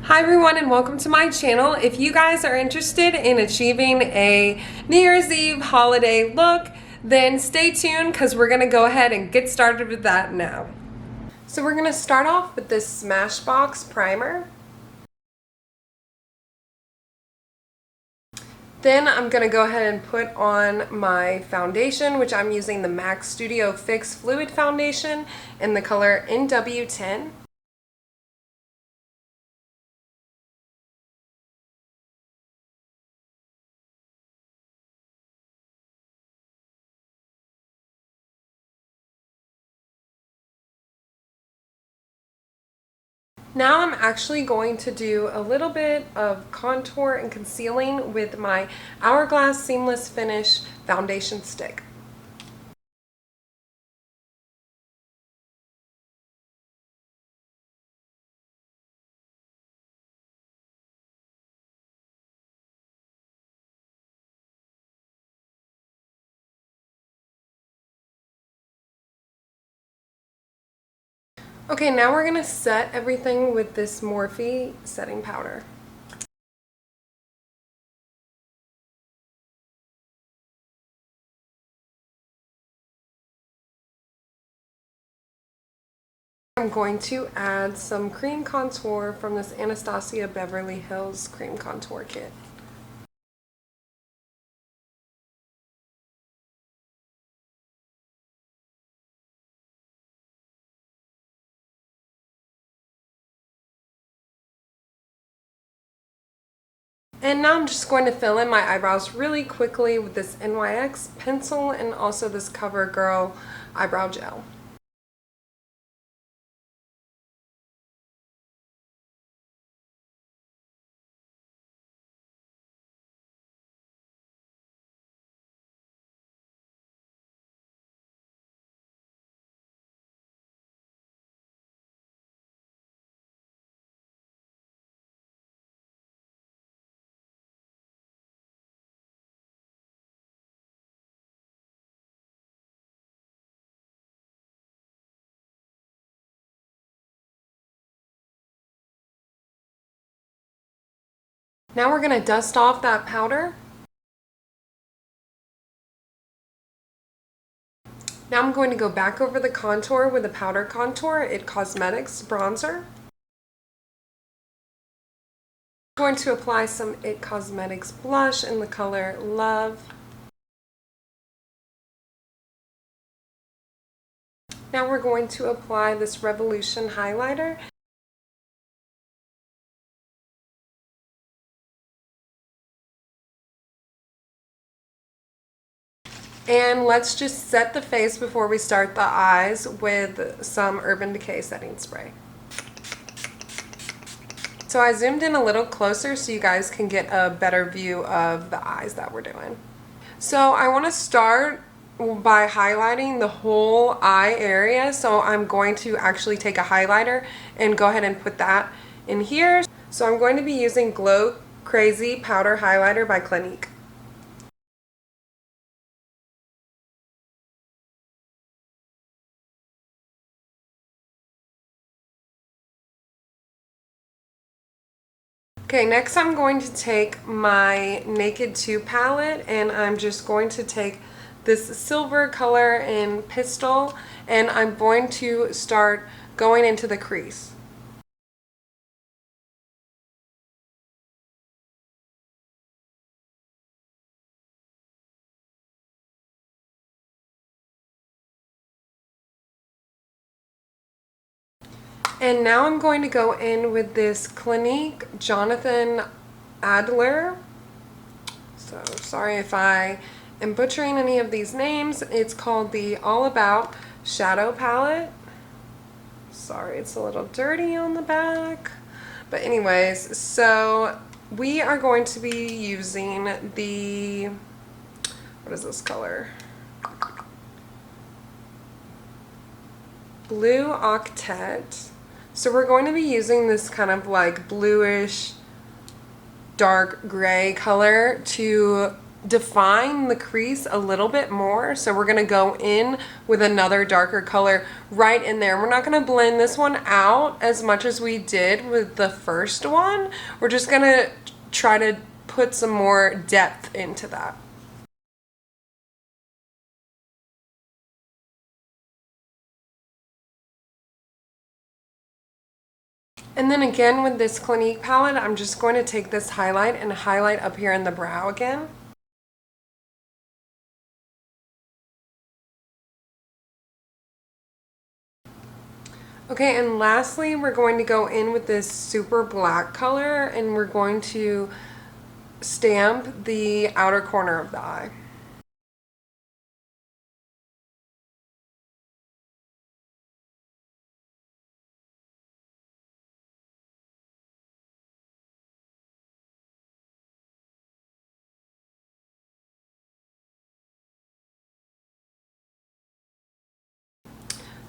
Hi everyone and welcome to my channel. If you guys are interested in achieving a New Year's Eve holiday look, then stay tuned because we're going to go ahead and get started with that now. So we're going to start off with this Smashbox primer. Then I'm going to go ahead and put on my foundation, which I'm using the MAC Studio Fix Fluid Foundation in the color NW10. Now I'm actually going to do a little bit of contour and concealing with my Hourglass Seamless Finish foundation stick. Okay, now we're going to set everything with this Morphe setting powder. I'm going to add some cream contour from this Anastasia Beverly Hills cream contour kit. And now I'm just going to fill in my eyebrows really quickly with this NYX pencil and also this Covergirl Eyebrow Gel. Now we're going to dust off that powder. Now I'm going to go back over the contour with a powder contour, IT Cosmetics bronzer. I'm going to apply some IT Cosmetics blush in the color Love. Now we're going to apply this Revolution highlighter. And let's just set the face before we start the eyes with some Urban Decay setting spray. So I zoomed in a little closer so you guys can get a better view of the eyes that we're doing. So I want to start by highlighting the whole eye area. So I'm going to actually take a highlighter and go ahead and put that in here. So I'm going to be using Glow Crazy Powder Highlighter by Clinique. Okay, next I'm going to take my Naked 2 palette and I'm just going to take this silver color in Pistol and I'm going to start going into the crease. And now I'm going to go in with this Clinique Jonathan Adler. So sorry if I am butchering any of these names. It's called the All About Shadow Palette. Sorry, it's a little dirty on the back. But anyways, so we are going to be using the, what is this color? Blue Octet. So we're going to be using this kind of like bluish dark gray color to define the crease a little bit more. So we're gonna go in with another darker color right in there. We're not gonna blend this one out as much as we did with the first one. We're just gonna try to put some more depth into that. And then again with this Clinique palette, I'm just going to take this highlight and highlight up here in the brow again. Okay, and lastly, we're going to go in with this super black color and we're going to stamp the outer corner of the eye.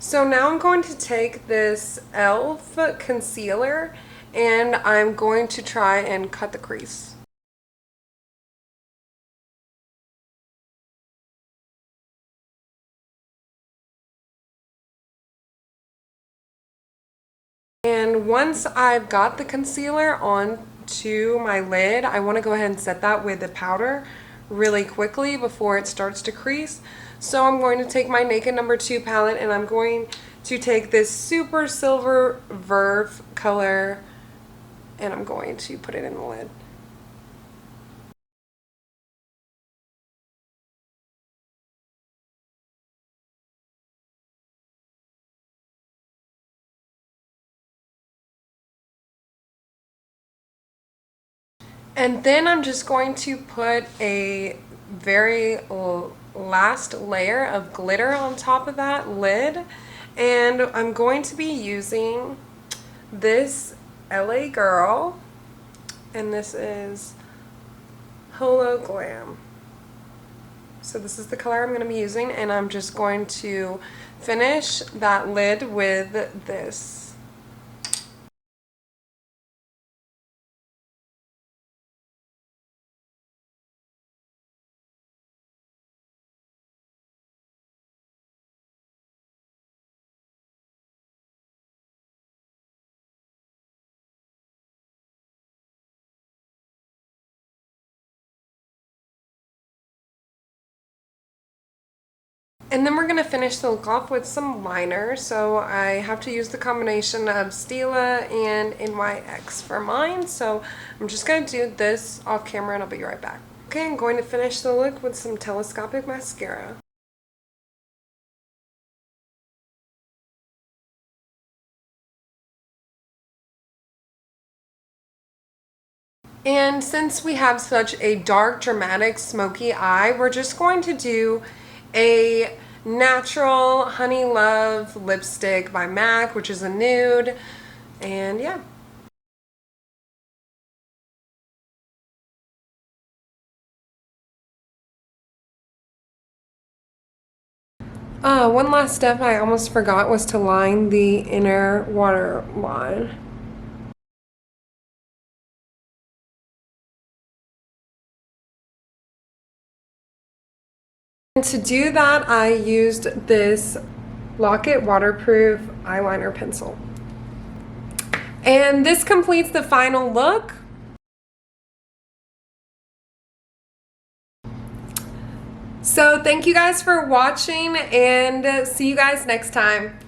So now I'm going to take this e.l.f. concealer and I'm going to try and cut the crease. And once I've got the concealer onto my lid, I want to go ahead and set that with the powder really quickly before it starts to crease. So I'm going to take my Naked No. 2 palette and I'm going to take this super silver Verve color and I'm going to put it in the lid. And then I'm just going to put a very last layer of glitter on top of that lid. And I'm going to be using this LA Girl. And this is HOLO-GLAM. So this is the color I'm going to be using. And I'm just going to finish that lid with this. And then we're going to finish the look off with some liner. So I have to use the combination of Stila and NYX for mine. So I'm just going to do this off camera and I'll be right back. Okay, I'm going to finish the look with some Telescopic mascara. And since we have such a dark, dramatic, smoky eye, we're just going to do a natural Honeylove Lipstick by MAC, which is a nude. And yeah. One last step I almost forgot was to line the inner waterline. And to do that, I used this Lock-It waterproof eyeliner pencil. And this completes the final look. So thank you guys for watching and see you guys next time.